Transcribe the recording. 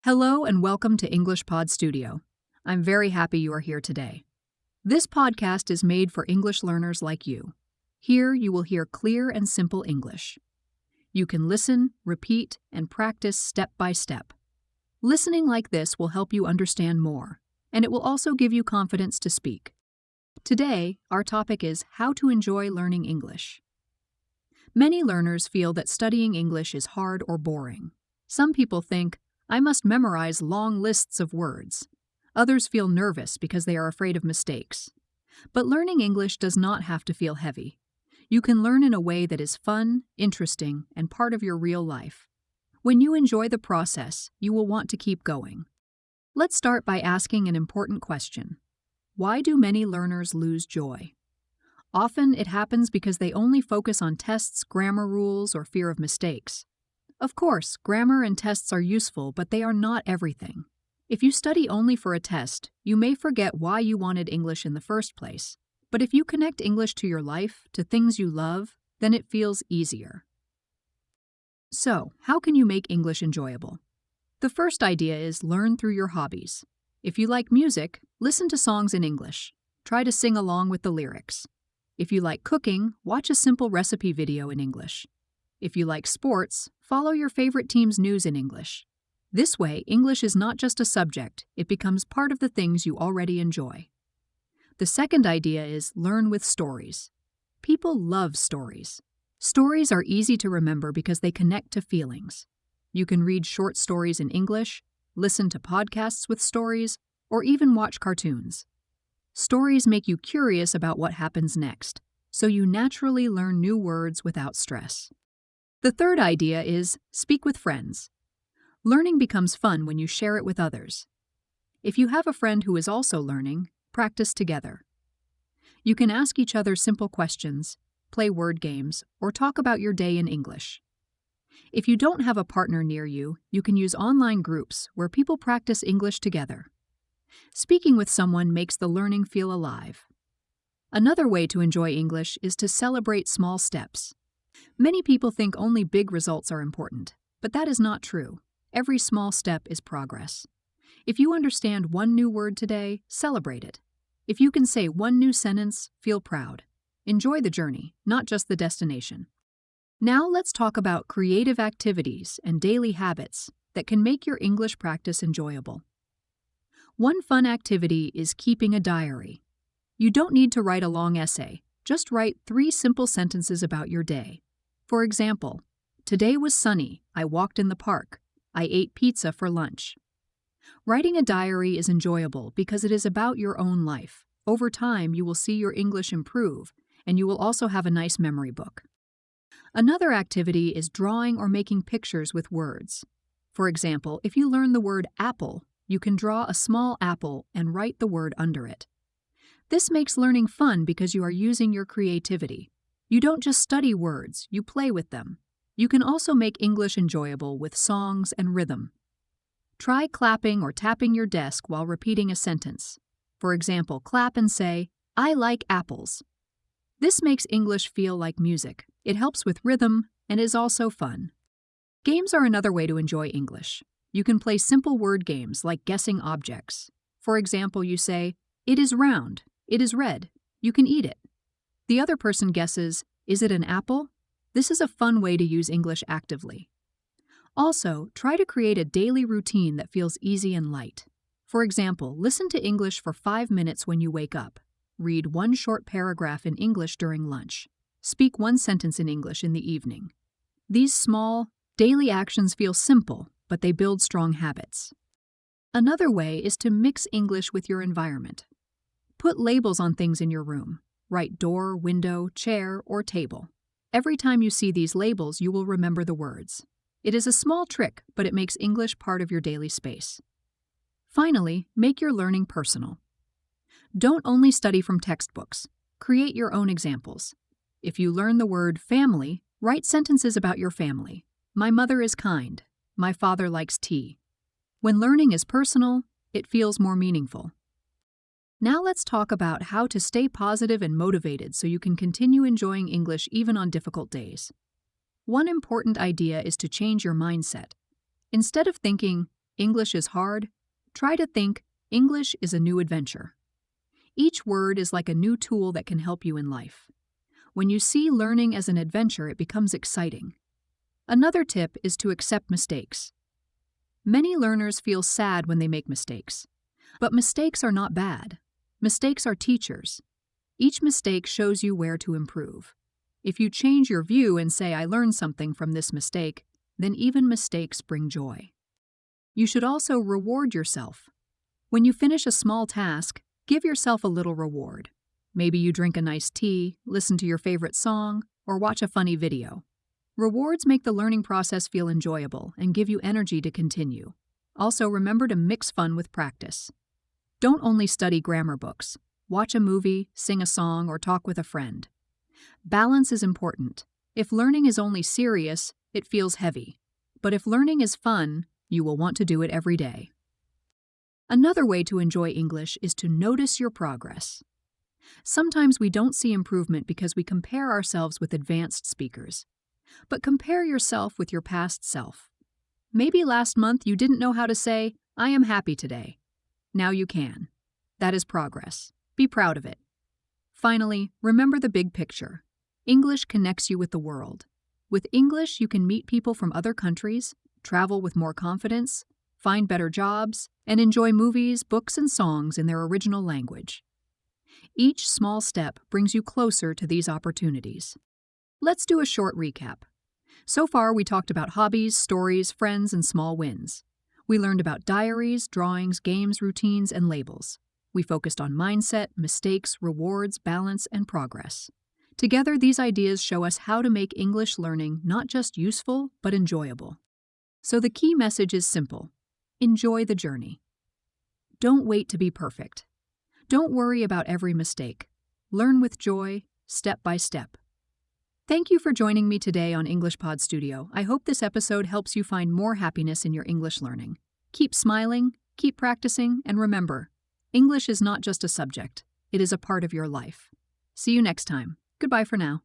Hello and welcome to English Pod Studio. I'm very happy you are here today. This podcast is made for English learners like you. Here you will hear clear and simple English. You can listen, repeat, and practice step by step. Listening like this will help you understand more, and it will also give you confidence to speak. Today, our topic is how to enjoy learning English. Many learners feel that studying English is hard or boring. Some people think, I must memorize long lists of words. Others feel nervous because they are afraid of mistakes. But learning English does not have to feel heavy. You can learn in a way that is fun, interesting, and part of your real life. When you enjoy the process, you will want to keep going. Let's start by asking an important question. Why do many learners lose joy? Often it happens because they only focus on tests, grammar rules, or fear of mistakes. Of course, grammar and tests are useful, but they are not everything. If you study only for a test, you may forget why you wanted English in the first place. But if you connect English to your life, to things you love, then it feels easier. So, how can you make English enjoyable? The first idea is learn through your hobbies. If you like music, listen to songs in English. Try to sing along with the lyrics. If you like cooking, watch a simple recipe video in English. If you like sports, follow your favorite team's news in English. This way, English is not just a subject, it becomes part of the things you already enjoy. The second idea is learn with stories. People love stories. Stories are easy to remember because they connect to feelings. You can read short stories in English, listen to podcasts with stories, or even watch cartoons. Stories make you curious about what happens next, so you naturally learn new words without stress. The third idea is speak with friends. Learning becomes fun when you share it with others. If you have a friend who is also learning, practice together. You can ask each other simple questions, play word games, or talk about your day in English. If you don't have a partner near you, you can use online groups where people practice English together. Speaking with someone makes the learning feel alive. Another way to enjoy English is to celebrate small steps. Many people think only big results are important, but that is not true. Every small step is progress. If you understand one new word today, celebrate it. If you can say one new sentence, feel proud. Enjoy the journey, not just the destination. Now let's talk about creative activities and daily habits that can make your English practice enjoyable. One fun activity is keeping a diary. You don't need to write a long essay. Just write 3 simple sentences about your day. For example, today was sunny, I walked in the park, I ate pizza for lunch. Writing a diary is enjoyable because it is about your own life. Over time, you will see your English improve, and you will also have a nice memory book. Another activity is drawing or making pictures with words. For example, if you learn the word apple, you can draw a small apple and write the word under it. This makes learning fun because you are using your creativity. You don't just study words, you play with them. You can also make English enjoyable with songs and rhythm. Try clapping or tapping your desk while repeating a sentence. For example, clap and say, I like apples. This makes English feel like music. It helps with rhythm and is also fun. Games are another way to enjoy English. You can play simple word games like guessing objects. For example, you say, it is round. It is red. You can eat it. The other person guesses, is it an apple? This is a fun way to use English actively. Also, try to create a daily routine that feels easy and light. For example, listen to English for 5 minutes when you wake up. Read 1 short paragraph in English during lunch. Speak 1 sentence in English in the evening. These small, daily actions feel simple, but they build strong habits. Another way is to mix English with your environment. Put labels on things in your room. Write door, window, chair, or table. Every time you see these labels, you will remember the words. It is a small trick, but it makes English part of your daily space. Finally, make your learning personal. Don't only study from textbooks. Create your own examples. If you learn the word family, write sentences about your family. My mother is kind. My father likes tea. When learning is personal, it feels more meaningful. Now let's talk about how to stay positive and motivated so you can continue enjoying English even on difficult days. One important idea is to change your mindset. Instead of thinking, English is hard, try to think English is a new adventure. Each word is like a new tool that can help you in life. When you see learning as an adventure, it becomes exciting. Another tip is to accept mistakes. Many learners feel sad when they make mistakes. But mistakes are not bad. Mistakes are teachers. Each mistake shows you where to improve. If you change your view and say, I learned something from this mistake, then even mistakes bring joy. You should also reward yourself. When you finish a small task, give yourself a little reward. Maybe you drink a nice tea, listen to your favorite song, or watch a funny video. Rewards make the learning process feel enjoyable and give you energy to continue. Also, remember to mix fun with practice. Don't only study grammar books. Watch a movie, sing a song, or talk with a friend. Balance is important. If learning is only serious, it feels heavy. But if learning is fun, you will want to do it every day. Another way to enjoy English is to notice your progress. Sometimes we don't see improvement because we compare ourselves with advanced speakers. But compare yourself with your past self. Maybe last month you didn't know how to say, I am happy today. Now you can. That is progress. Be proud of it. Finally, remember the big picture. English connects you with the world. With English, you can meet people from other countries, travel with more confidence, find better jobs, and enjoy movies, books, and songs in their original language. Each small step brings you closer to these opportunities. Let's do a short recap. So far, we talked about hobbies, stories, friends, and small wins. We learned about diaries, drawings, games, routines, and labels. We focused on mindset, mistakes, rewards, balance, and progress. Together, these ideas show us how to make English learning not just useful, but enjoyable. So the key message is simple. Enjoy the journey. Don't wait to be perfect. Don't worry about every mistake. Learn with joy, step by step. Thank you for joining me today on English Pod Studio. I hope this episode helps you find more happiness in your English learning. Keep smiling, keep practicing, and remember, English is not just a subject. It is a part of your life. See you next time. Goodbye for now.